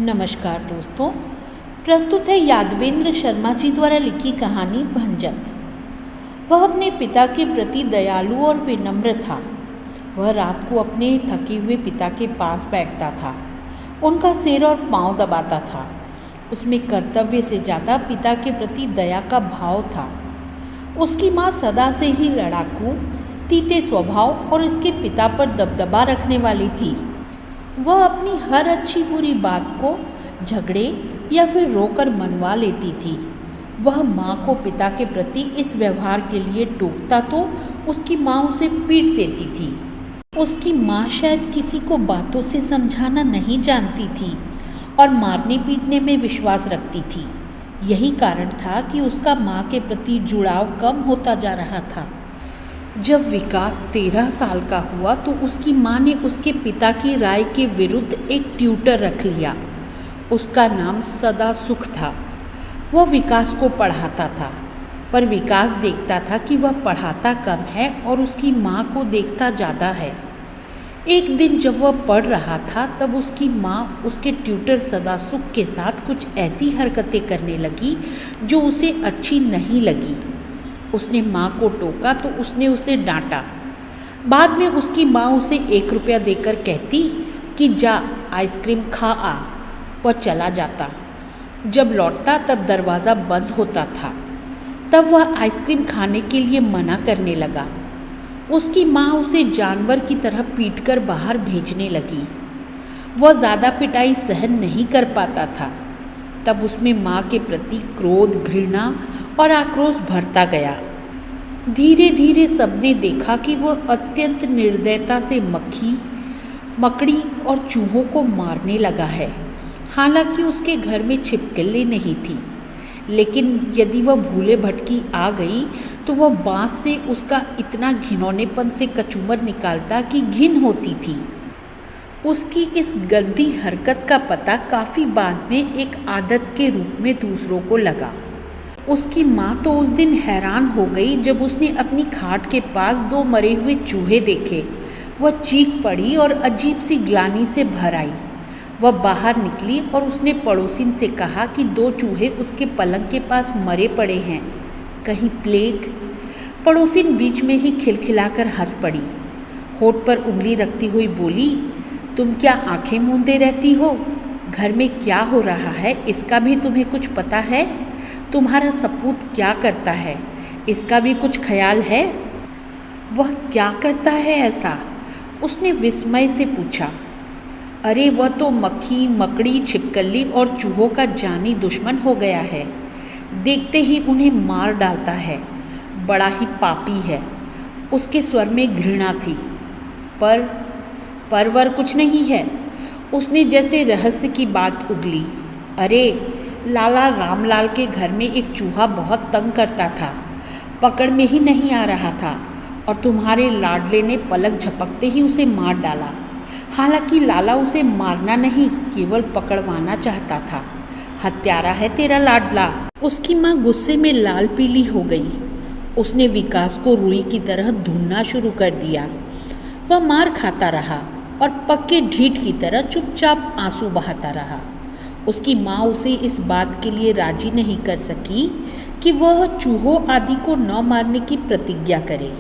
नमस्कार दोस्तों, प्रस्तुत है यादवेंद्र शर्मा जी द्वारा लिखी कहानी भंजक। वह अपने पिता के प्रति दयालु और विनम्र था। वह रात को अपने थके हुए पिता के पास बैठता था, उनका सिर और पांव दबाता था। उसमें कर्तव्य से ज़्यादा पिता के प्रति दया का भाव था। उसकी माँ सदा से ही लड़ाकू, तीते स्वभाव और इसके पिता पर दबदबा रखने वाली थी। वह अपनी हर अच्छी बुरी बात को झगड़े या फिर रोकर मनवा लेती थी। वह माँ को पिता के प्रति इस व्यवहार के लिए टोकता तो उसकी माँ उसे पीट देती थी। उसकी माँ शायद किसी को बातों से समझाना नहीं जानती थी और मारने पीटने में विश्वास रखती थी। यही कारण था कि उसका माँ के प्रति जुड़ाव कम होता जा रहा था। जब विकास 13 साल का हुआ तो उसकी माँ ने उसके पिता की राय के विरुद्ध एक ट्यूटर रख लिया। उसका नाम सदा सुख था। वह विकास को पढ़ाता था, पर विकास देखता था कि वह पढ़ाता कम है और उसकी माँ को देखता ज़्यादा है। एक दिन जब वह पढ़ रहा था तब उसकी माँ उसके ट्यूटर सदा सुख के साथ कुछ ऐसी हरकतें करने लगी जो उसे अच्छी नहीं लगी। उसने माँ को टोका तो उसने उसे डांटा। बाद में उसकी माँ उसे 1 रुपया देकर कहती कि जा आइसक्रीम खा आ। वह चला जाता। जब लौटता तब दरवाज़ा बंद होता था। तब वह आइसक्रीम खाने के लिए मना करने लगा। उसकी माँ उसे जानवर की तरह पीटकर बाहर भेजने लगी। वह ज़्यादा पिटाई सहन नहीं कर पाता था। तब उसमें माँ के प्रति क्रोध, घृणा और आक्रोश भरता गया। धीरे धीरे सबने देखा कि वह अत्यंत निर्दयता से मकड़ी और चूहों को मारने लगा है। हालांकि उसके घर में छिपकली नहीं थी, लेकिन यदि वह भूले भटकी आ गई तो वह बाँस से उसका इतना घिनौनेपन से कचूमर निकालता कि घिन होती थी। उसकी इस गंदी हरकत का पता काफ़ी बाद में एक आदत के रूप में दूसरों को लगा। उसकी माँ तो उस दिन हैरान हो गई जब उसने अपनी खाट के पास 2 मरे हुए चूहे देखे। वह चीख पड़ी और अजीब सी ग्लानि से भर आई। वह बाहर निकली और उसने पड़ोसिन से कहा कि 2 चूहे उसके पलंग के पास मरे पड़े हैं, कहीं प्लेग। पड़ोसिन बीच में ही खिलखिलाकर हंस पड़ी। होठ पर उंगली रखती हुई बोली, तुम क्या आंखें मूंदे रहती हो? घर में क्या हो रहा है इसका भी तुम्हें कुछ पता है? तुम्हारा सपूत क्या करता है इसका भी कुछ ख्याल है? वह क्या करता है ऐसा? उसने विस्मय से पूछा। अरे वह तो मक्खी, मकड़ी, छिपकली और चूहों का जानी दुश्मन हो गया है। देखते ही उन्हें मार डालता है। बड़ा ही पापी है। उसके स्वर में घृणा थी। परवर कुछ नहीं है। उसने जैसे रहस्य की बात उगली। अरे लाला रामलाल के घर में एक चूहा बहुत तंग करता था, पकड़ में ही नहीं आ रहा था और तुम्हारे लाडले ने पलक झपकते ही उसे मार डाला। हालांकि लाला उसे मारना नहीं, केवल पकड़वाना चाहता था। हत्यारा है तेरा लाडला। उसकी माँ गुस्से में लाल पीली हो गई। उसने विकास को रुई की तरह ढूंढना शुरू कर दिया। वह मार खाता रहा और पक्के ढीठ की तरह चुपचाप आंसू बहाता रहा। उसकी माँ उसे इस बात के लिए राजी नहीं कर सकी कि वह चूहों आदि को न मारने की प्रतिज्ञा करे।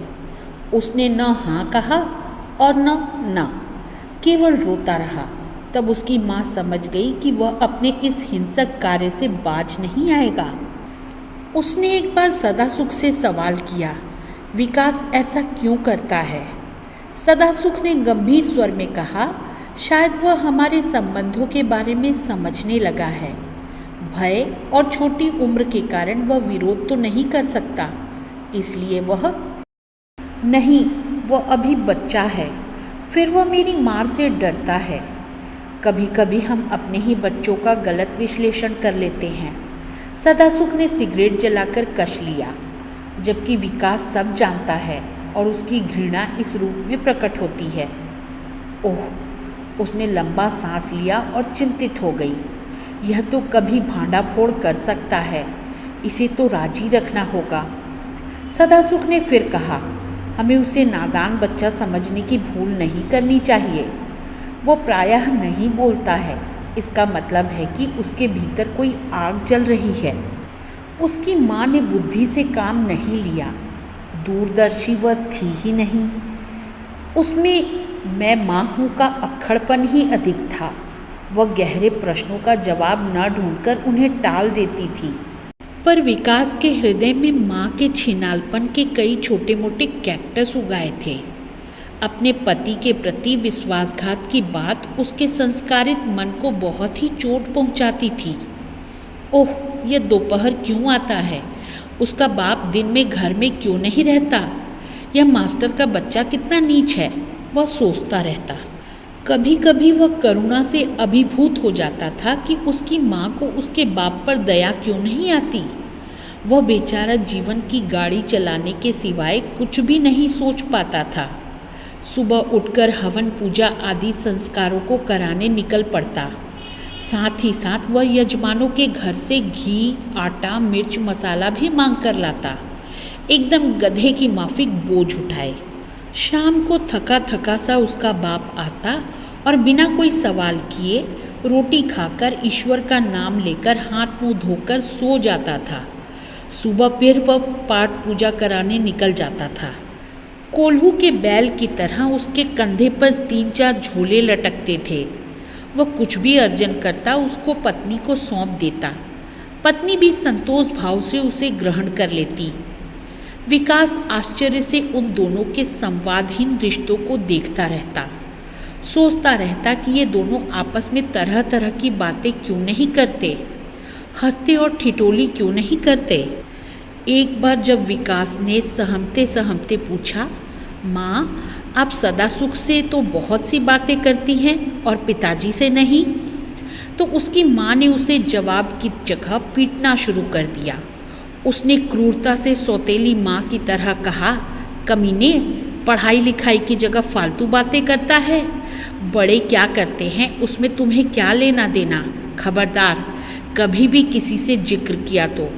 उसने न हाँ कहा और न, केवल रोता रहा। तब उसकी माँ समझ गई कि वह अपने इस हिंसक कार्य से बाज नहीं आएगा। उसने एक बार सदा सुख से सवाल किया, विकास ऐसा क्यों करता है? सदा सुख ने गंभीर स्वर में कहा, शायद वह हमारे संबंधों के बारे में समझने लगा है। भय और छोटी उम्र के कारण वह विरोध तो नहीं कर सकता, इसलिए वह अभी बच्चा है। फिर वह मेरी मार से डरता है। कभी कभी हम अपने ही बच्चों का गलत विश्लेषण कर लेते हैं। सदा सुख ने सिगरेट जलाकर कश लिया, जबकि विकास सब जानता है और उसकी घृणा इस रूप में प्रकट होती है। ओह, उसने लंबा सांस लिया और चिंतित हो गई। यह तो कभी भांडाफोड़ कर सकता है, इसे तो राजी रखना होगा। सदा सुख ने फिर कहा, हमें उसे नादान बच्चा समझने की भूल नहीं करनी चाहिए। वो प्रायः नहीं बोलता है, इसका मतलब है कि उसके भीतर कोई आग जल रही है। उसकी माँ ने बुद्धि से काम नहीं लिया, दूरदर्शी वह थी ही नहीं। उसमें मैं माँ हूँ का अक्खड़पन ही अधिक था। वह गहरे प्रश्नों का जवाब न ढूंढकर उन्हें टाल देती थी। पर विकास के हृदय में माँ के छिनालपन के कई छोटे मोटे कैक्टस उगाए थे। अपने पति के प्रति विश्वासघात की बात उसके संस्कारित मन को बहुत ही चोट पहुंचाती थी। ओह, यह दोपहर क्यों आता है? उसका बाप दिन में घर में क्यों नहीं रहता? यह मास्टर का बच्चा कितना नीच है, वह सोचता रहता। कभी कभी वह करुणा से अभिभूत हो जाता था कि उसकी माँ को उसके बाप पर दया क्यों नहीं आती। वह बेचारा जीवन की गाड़ी चलाने के सिवाय कुछ भी नहीं सोच पाता था। सुबह उठकर हवन पूजा आदि संस्कारों को कराने निकल पड़ता। साथ ही साथ वह यजमानों के घर से घी, आटा, मिर्च, मसाला भी मांग कर लाता, एकदम गधे की माफिक बोझ उठाए। शाम को थका थका सा उसका बाप आता और बिना कोई सवाल किए रोटी खाकर ईश्वर का नाम लेकर हाथ मुंह धोकर सो जाता था। सुबह फिर वह पाठ पूजा कराने निकल जाता था। कोल्हू के बैल की तरह उसके कंधे पर 3-4 झोले लटकते थे। वह कुछ भी अर्जन करता उसको पत्नी को सौंप देता। पत्नी भी संतोष भाव से उसे ग्रहण कर लेती। विकास आश्चर्य से उन दोनों के संवादहीन रिश्तों को देखता रहता। सोचता रहता कि ये दोनों आपस में तरह तरह की बातें क्यों नहीं करते, हंसते और ठिठोली क्यों नहीं करते। एक बार जब विकास ने सहमते सहमते पूछा, माँ, आप सदा सुख से तो बहुत सी बातें करती हैं और पिताजी से नहीं, तो उसकी माँ ने उसे जवाब की जगह पीटना शुरू कर दिया। उसने क्रूरता से सौतेली माँ की तरह कहा, कमीने, पढ़ाई लिखाई की जगह फालतू बातें करता है। बड़े क्या करते हैं उसमें तुम्हें क्या लेना देना। खबरदार, कभी भी किसी से जिक्र किया तो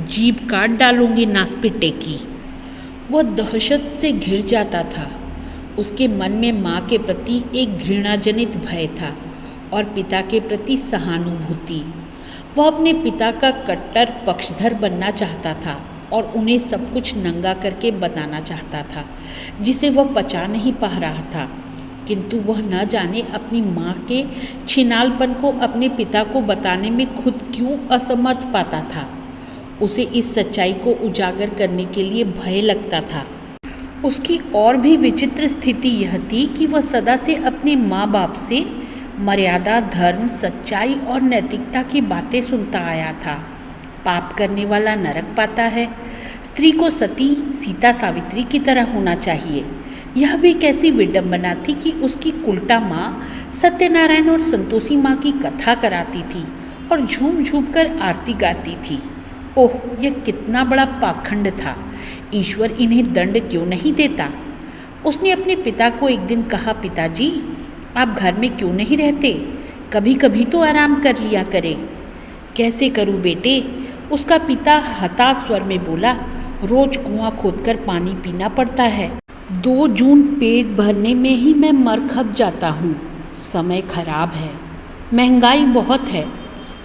जीभ काट डालूंगी नासपिट्टे की। वह दहशत से घिर जाता था। उसके मन में माँ के प्रति एक घृणाजनित भय था और पिता के प्रति सहानुभूति। वह अपने पिता का कट्टर पक्षधर बनना चाहता था और उन्हें सब कुछ नंगा करके बताना चाहता था, जिसे वह पचा नहीं पा रहा था। किंतु वह न जाने अपनी माँ के छिनालपन को अपने पिता को बताने में खुद क्यों असमर्थ पाता था। उसे इस सच्चाई को उजागर करने के लिए भय लगता था। उसकी और भी विचित्र स्थिति यह थी कि वह सदा से अपने माँ बाप से मर्यादा, धर्म, सच्चाई और नैतिकता की बातें सुनता आया था। पाप करने वाला नरक पाता है, स्त्री को सती सीता सावित्री की तरह होना चाहिए। यह भी कैसी विडंबना थी कि उसकी उल्टा माँ सत्यनारायण और संतोषी माँ की कथा कराती थी और झूम झूम कर आरती गाती थी। ओह, यह कितना बड़ा पाखंड था। ईश्वर इन्हें दंड क्यों नहीं देता। उसने अपने पिता को एक दिन कहा, पिताजी, आप घर में क्यों नहीं रहते? कभी कभी तो आराम कर लिया करें। कैसे करूं बेटे? उसका पिता हताश स्वर में बोला, रोज कुआं खोदकर पानी पीना पड़ता है। 2 जून पेट भरने में ही मैं मर खप जाता हूँ। समय खराब है, महंगाई बहुत है,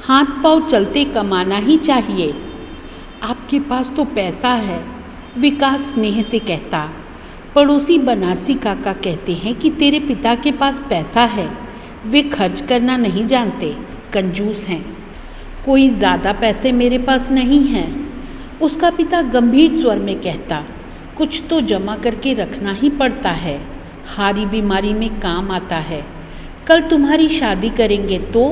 हाथ पांव चलते कमाना ही चाहिए। आपके पास तो पैसा है, विकास स्नेह से कहता। पड़ोसी बनारसी काका कहते हैं कि तेरे पिता के पास पैसा है, वे खर्च करना नहीं जानते, कंजूस हैं। कोई ज़्यादा पैसे मेरे पास नहीं हैं, उसका पिता गंभीर स्वर में कहता। कुछ तो जमा करके रखना ही पड़ता है, हारी बीमारी में काम आता है। कल तुम्हारी शादी करेंगे तो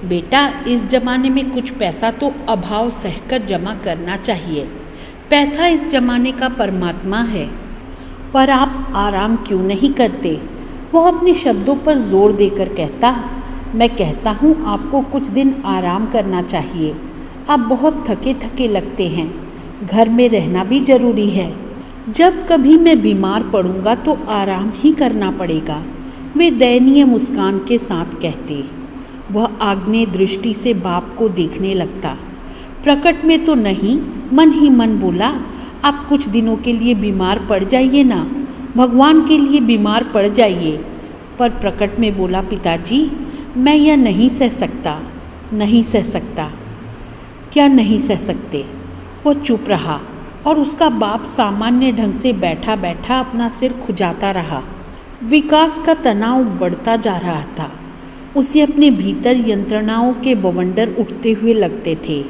बेटा, इस जमाने में कुछ पैसा तो अभाव सहकर जमा करना चाहिए। पैसा इस जमाने का परमात्मा है। पर आप आराम क्यों नहीं करते? वह अपने शब्दों पर जोर देकर कहता। मैं कहता हूँ आपको कुछ दिन आराम करना चाहिए। आप बहुत थके थके लगते हैं, घर में रहना भी जरूरी है। जब कभी मैं बीमार पड़ूंगा तो आराम ही करना पड़ेगा, वे दयनीय मुस्कान के साथ कहते। वह आग्नेय दृष्टि से बाप को देखने लगता। प्रकट में तो नहीं, मन ही मन बोला, आप कुछ दिनों के लिए बीमार पड़ जाइए ना, भगवान के लिए बीमार पड़ जाइए। पर प्रकट में बोला, पिताजी, मैं यह नहीं सह सकता, नहीं सह सकता। क्या नहीं सह सकते? वो चुप रहा और उसका बाप सामान्य ढंग से बैठा बैठा अपना सिर खुजाता रहा। विकास का तनाव बढ़ता जा रहा था। उसे अपने भीतर यंत्रणाओं के बवंडर उठते हुए लगते थे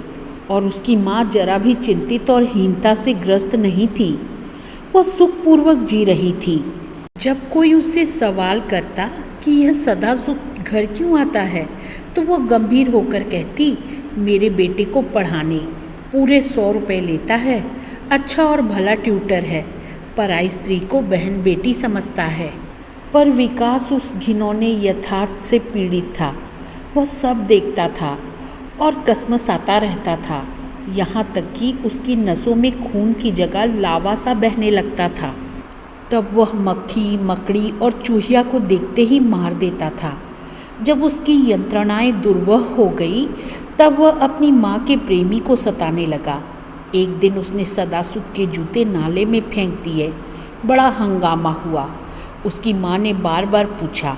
और उसकी माँ जरा भी चिंतित और हीनता से ग्रस्त नहीं थी। वह सुखपूर्वक जी रही थी। जब कोई उससे सवाल करता कि यह सदा सुख घर क्यों आता है, तो वह गंभीर होकर कहती, मेरे बेटे को पढ़ाने पूरे 100 रुपये लेता है, अच्छा और भला ट्यूटर है, पराई स्त्री को बहन बेटी समझता है। पर विकास उस घिनौने यथार्थ से पीड़ित था। वह सब देखता था और कसमसाता रहता था, यहाँ तक कि उसकी नसों में खून की जगह लावा सा बहने लगता था। तब वह मक्खी, मकड़ी और चूहिया को देखते ही मार देता था। जब उसकी यंत्रणाएं दुर्वह हो गई, तब वह अपनी माँ के प्रेमी को सताने लगा। एक दिन उसने सदासुख के जूते नाले में फेंक दिए। बड़ा हंगामा हुआ। उसकी माँ ने बार बार पूछा,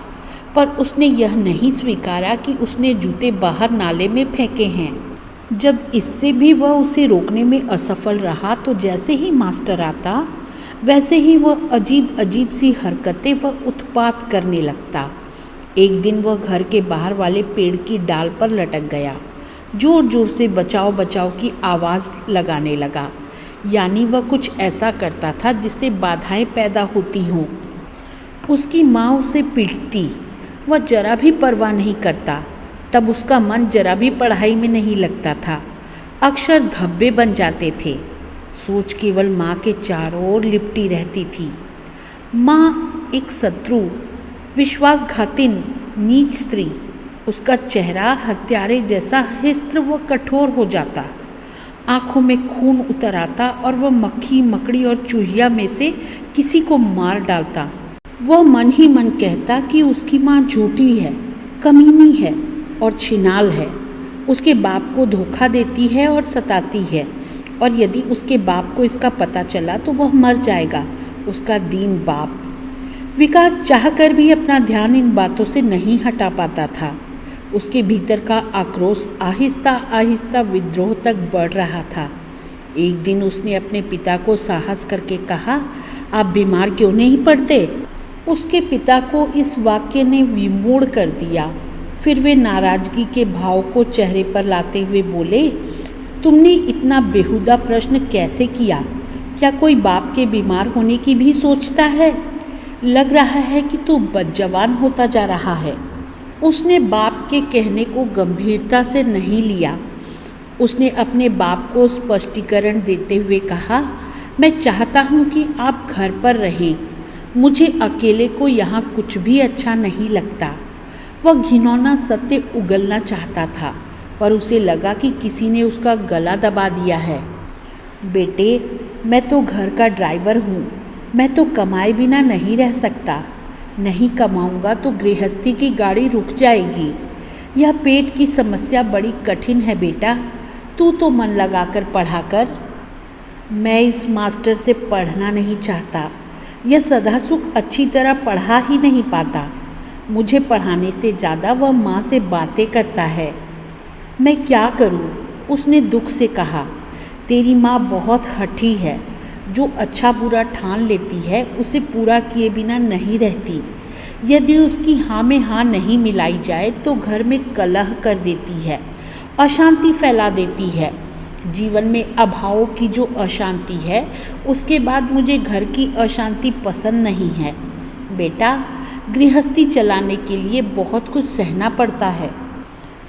पर उसने यह नहीं स्वीकारा कि उसने जूते बाहर नाले में फेंके हैं। जब इससे भी वह उसे रोकने में असफल रहा, तो जैसे ही मास्टर आता, वैसे ही वह अजीब अजीब सी हरकतें व उत्पात करने लगता। एक दिन वह घर के बाहर वाले पेड़ की डाल पर लटक गया। जोर जोर से बचाओ बचाओ की आवाज़ लगाने लगा। यानी वह कुछ ऐसा करता था जिससे बाधाएं पैदा होती हों। उसकी माँ उसे पीटती, वह जरा भी परवाह नहीं करता। तब उसका मन जरा भी पढ़ाई में नहीं लगता था। अक्षर धब्बे बन जाते थे। सोच केवल माँ के चारों ओर लिपटी रहती थी। माँ एक शत्रु, विश्वासघातिन, नीच स्त्री। उसका चेहरा हत्यारे जैसा हिस्त्र व कठोर हो जाता। आँखों में खून उतर आता और वह मक्खी, मकड़ी और चूहिया में से किसी को मार डालता। वह मन ही मन कहता कि उसकी माँ झूठी है, कमीनी है और छिनाल है। उसके बाप को धोखा देती है और सताती है, और यदि उसके बाप को इसका पता चला तो वह मर जाएगा, उसका दीन बाप। विकास चाहकर भी अपना ध्यान इन बातों से नहीं हटा पाता था। उसके भीतर का आक्रोश आहिस्ता आहिस्ता विद्रोह तक बढ़ रहा था। एक दिन उसने अपने पिता को साहस करके कहा, आप बीमार क्यों नहीं पड़ते? उसके पिता को इस वाक्य ने विमूढ़ कर दिया। फिर वे नाराजगी के भाव को चेहरे पर लाते हुए बोले, तुमने इतना बेहुदा प्रश्न कैसे किया? क्या कोई बाप के बीमार होने की भी सोचता है? लग रहा है कि तू बदजवान होता जा रहा है। उसने बाप के कहने को गंभीरता से नहीं लिया। उसने अपने बाप को स्पष्टीकरण देते हुए कहा, मैं चाहता हूँ कि आप घर पर रहें। मुझे अकेले को यहाँ कुछ भी अच्छा नहीं लगता। वह घिनौना सत्य उगलना चाहता था, पर उसे लगा कि किसी ने उसका गला दबा दिया है। बेटे, मैं तो घर का ड्राइवर हूँ। मैं तो कमाए बिना नहीं रह सकता। नहीं कमाऊँगा तो गृहस्थी की गाड़ी रुक जाएगी। यह पेट की समस्या बड़ी कठिन है बेटा। तू तो मन लगाकर पढ़ा कर। मैं इस मास्टर से पढ़ना नहीं चाहता। यह सदासुख अच्छी तरह पढ़ा ही नहीं पाता। मुझे पढ़ाने से ज़्यादा वह माँ से बातें करता है। मैं क्या करूँ? उसने दुख से कहा। तेरी माँ बहुत हठी है। जो अच्छा बुरा ठान लेती है उसे पूरा किए बिना नहीं रहती। यदि उसकी हाँ में हाँ नहीं मिलाई जाए तो घर में कलह कर देती है, अशांति फैला देती है। जीवन में अभावों की जो अशांति है, उसके बाद मुझे घर की अशांति पसंद नहीं है। बेटा, गृहस्थी चलाने के लिए बहुत कुछ सहना पड़ता है।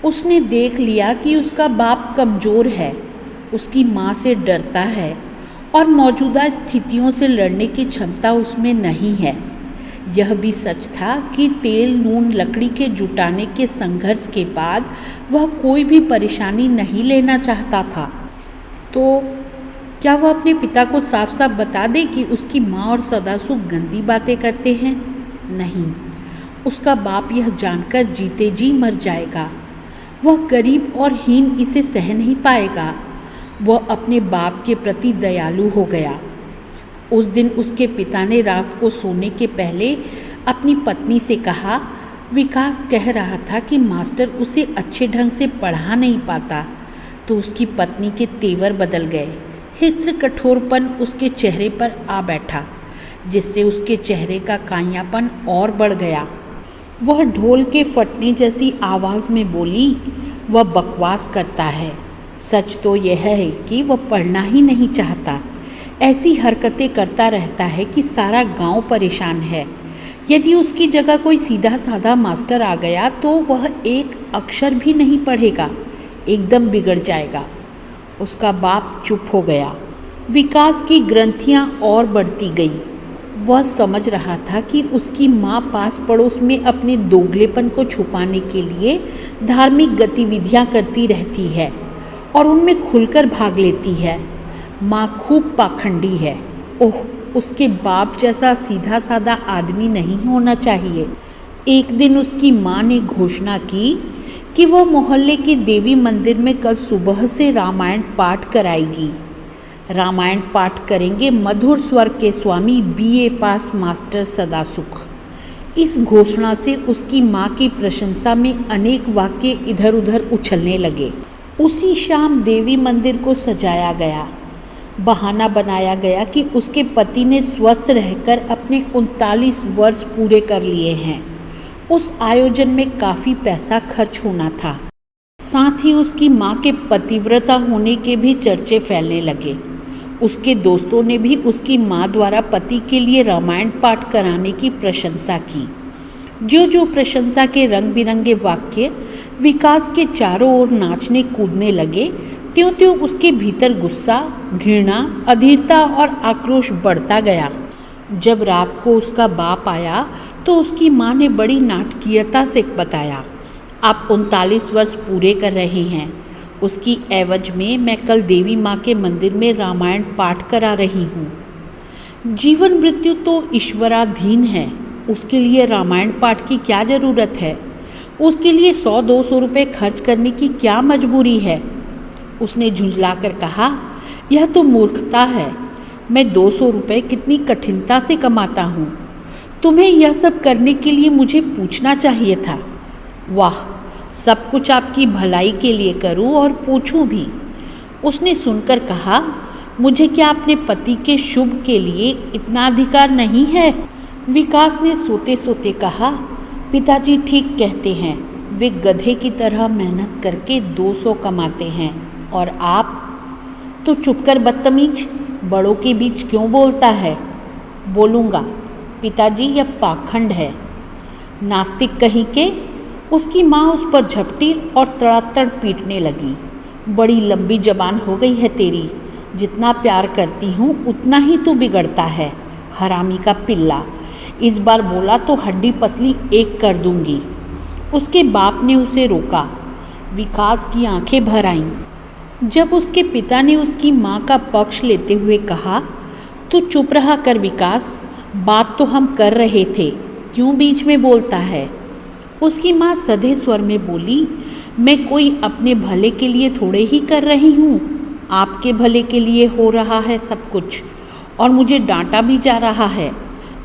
उसने देख लिया कि उसका बाप कमज़ोर है, उसकी माँ से डरता है और मौजूदा स्थितियों से लड़ने की क्षमता उसमें नहीं है। यह भी सच था कि तेल, नून, लकड़ी के जुटाने के संघर्ष के बाद वह कोई भी परेशानी नहीं लेना चाहता था। तो क्या वह अपने पिता को साफ साफ बता दे कि उसकी माँ और सदासुख गंदी बातें करते हैं? नहीं, उसका बाप यह जानकर जीते जी मर जाएगा। वह गरीब और हीन इसे सह नहीं पाएगा। वह अपने बाप के प्रति दयालु हो गया। उस दिन उसके पिता ने रात को सोने के पहले अपनी पत्नी से कहा, विकास कह रहा था कि मास्टर उसे अच्छे ढंग से पढ़ा नहीं पाता, तो उसकी पत्नी के तेवर बदल गए। हिस्त्र कठोरपन उसके चेहरे पर आ बैठा, जिससे उसके चेहरे का कायापन और बढ़ गया। वह ढोल के फटने जैसी आवाज़ में बोली, वह बकवास करता है। सच तो यह है कि वह पढ़ना ही नहीं चाहता। ऐसी हरकतें करता रहता है कि सारा गांव परेशान है। यदि उसकी जगह कोई सीधा साधा मास्टर आ गया तो वह एक अक्षर भी नहीं पढ़ेगा, एकदम बिगड़ जाएगा। उसका बाप चुप हो गया। विकास की ग्रंथियां और बढ़ती गई। वह समझ रहा था कि उसकी माँ पास पड़ोस में अपने दोगलेपन को छुपाने के लिए धार्मिक गतिविधियां करती रहती है और उनमें खुलकर भाग लेती है। माँ खूब पाखंडी है। ओह, उसके बाप जैसा सीधा साधा आदमी नहीं होना चाहिए। एक दिन उसकी माँ ने घोषणा की कि वह मोहल्ले के देवी मंदिर में कल सुबह से रामायण पाठ कराएगी। रामायण पाठ करेंगे मधुर स्वर के स्वामी बीए पास मास्टर सदासुख। इस घोषणा से उसकी माँ की प्रशंसा में अनेक वाक्य इधर उधर उछलने लगे। उसी शाम देवी मंदिर को सजाया गया। बहाना बनाया गया कि उसके पति ने स्वस्थ रहकर अपने 39 वर्ष पूरे कर लिए हैं। उस आयोजन में काफ़ी पैसा खर्च होना था। साथ ही उसकी माँ के पतिव्रता होने के भी चर्चे फैलने लगे। उसके दोस्तों ने भी उसकी माँ द्वारा पति के लिए रामायण पाठ कराने की प्रशंसा की। जो प्रशंसा के रंग बिरंगे वाक्य विकास के चारों ओर नाचने कूदने लगे, त्यों त्यों उसके भीतर गुस्सा, घृणा, अधीरता और आक्रोश बढ़ता गया। जब रात को उसका बाप आया तो उसकी माँ ने बड़ी नाटकीयता से बताया, आप 39 वर्ष पूरे कर रहे हैं। उसकी एवज में मैं कल देवी माँ के मंदिर में रामायण पाठ करा रही हूँ। जीवन मृत्यु तो ईश्वराधीन है, उसके लिए रामायण पाठ की क्या ज़रूरत है? उसके लिए 100-200 रुपये खर्च करने की क्या मजबूरी है? उसने झुंझलाकर कहा, यह तो मूर्खता है। मैं 200 रुपये कितनी कठिनता से कमाता हूँ। तुम्हें यह सब करने के लिए मुझे पूछना चाहिए था। वाह, सब कुछ आपकी भलाई के लिए करूँ और पूछूँ भी। उसने सुनकर कहा, मुझे क्या अपने पति के शुभ के लिए इतना अधिकार नहीं है? विकास ने सोते सोते कहा, पिताजी ठीक कहते हैं। वे गधे की तरह मेहनत करके 200 कमाते हैं और आप तो चुप कर बदतमीज, बड़ों के बीच क्यों बोलता है? बोलूँगा पिताजी, यह पाखंड है। नास्तिक कहीं के। उसकी माँ उस पर झपटी और तड़ातड़ पीटने लगी। बड़ी लंबी जबान हो गई है तेरी। जितना प्यार करती हूँ उतना ही तू बिगड़ता है, हरामी का पिल्ला। इस बार बोला तो हड्डी पसली एक कर दूंगी। उसके बाप ने उसे रोका। विकास की आंखें भर आईं। जब उसके पिता ने उसकी माँ का पक्ष लेते हुए कहा, तू चुप रहा कर विकास, बात तो हम कर रहे थे, क्यों बीच में बोलता है? उसकी माँ सधे स्वर में बोली, मैं कोई अपने भले के लिए थोड़े ही कर रही हूँ, आपके भले के लिए हो रहा है सब कुछ, और मुझे डांटा भी जा रहा है।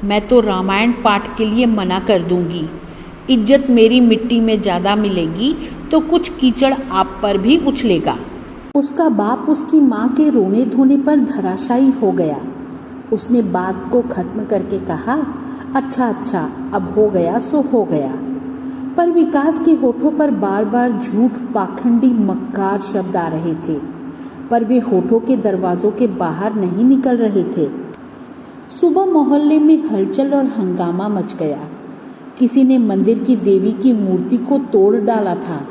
मैं तो रामायण पाठ के लिए मना कर दूंगी। इज्जत मेरी मिट्टी में ज़्यादा मिलेगी तो कुछ कीचड़ आप पर भी उछलेगा। उसका बाप उसकी माँ के रोने धोने पर धराशायी हो गया। उसने बात को खत्म करके कहा, अच्छा, अब हो गया सो हो गया। पर विकास के होठों पर बार बार झूठ, पाखंडी, मक्कार शब्द आ रहे थे, पर वे होठों के दरवाज़ों के बाहर नहीं निकल रहे थे। सुबह मोहल्ले में हलचल और हंगामा मच गया। किसी ने मंदिर की देवी की मूर्ति को तोड़ डाला था।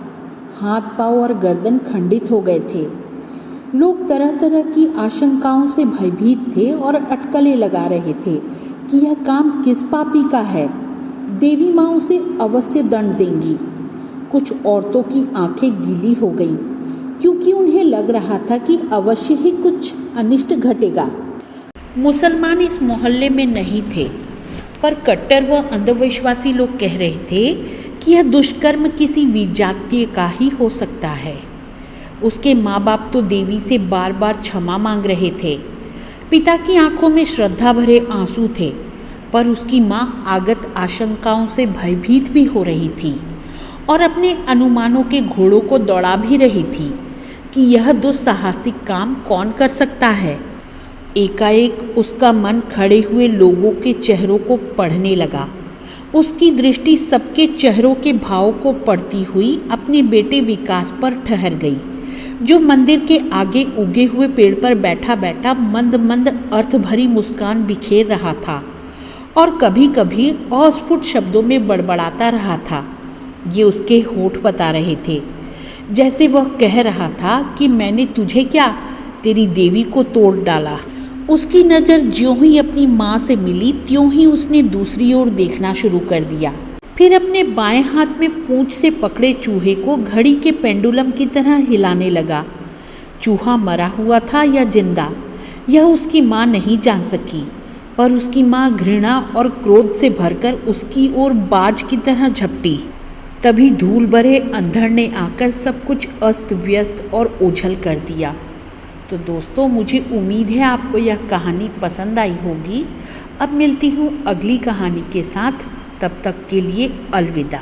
हाथ पांव और गर्दन खंडित हो गए थे। लोग तरह तरह की आशंकाओं से भयभीत थे और अटकलें लगा रहे थे कि यह काम किस पापी का है। देवी माँ उसे अवश्य दंड देंगी। कुछ औरतों की आंखें गीली हो गईं, क्योंकि उन्हें लग रहा था कि अवश्य ही कुछ अनिष्ट घटेगा। मुसलमान इस मोहल्ले में नहीं थे, पर कट्टर व अंधविश्वासी लोग कह रहे थे कि यह दुष्कर्म किसी विजातीय का ही हो सकता है। उसके माँ बाप तो देवी से बार बार क्षमा मांग रहे थे। पिता की आंखों में श्रद्धा भरे आंसू थे, पर उसकी माँ आगत आशंकाओं से भयभीत भी हो रही थी और अपने अनुमानों के घोड़ों को दौड़ा भी रही थी कि यह दुस्साहसिक काम कौन कर सकता है। एकाएक उसका मन खड़े हुए लोगों के चेहरों को पढ़ने लगा। उसकी दृष्टि सबके चेहरों के भाव को पढ़ती हुई अपने बेटे विकास पर ठहर गई, जो मंदिर के आगे उगे हुए पेड़ पर बैठा बैठा मंद मंद अर्थ भरी मुस्कान बिखेर रहा था और कभी कभी अस्फुट शब्दों में बड़बड़ाता रहा था। ये उसके होठ बता रहे थे, जैसे वह कह रहा था कि मैंने तुझे क्या, तेरी देवी को तोड़ डाला। उसकी नज़र ज्यों ही अपनी माँ से मिली त्यों ही उसने दूसरी ओर देखना शुरू कर दिया। फिर अपने बाएं हाथ में पूंछ से पकड़े चूहे को घड़ी के पेंडुलम की तरह हिलाने लगा। चूहा मरा हुआ था या जिंदा, यह उसकी माँ नहीं जान सकी, पर उसकी माँ घृणा और क्रोध से भरकर उसकी ओर बाज की तरह झपटी। तभी धूल भरे अंधड़ ने आकर सब कुछ अस्त व्यस्त और ओझल कर दिया। तो दोस्तों, मुझे उम्मीद है आपको यह कहानी पसंद आई होगी। अब मिलती हूँ अगली कहानी के साथ, तब तक के लिए अलविदा।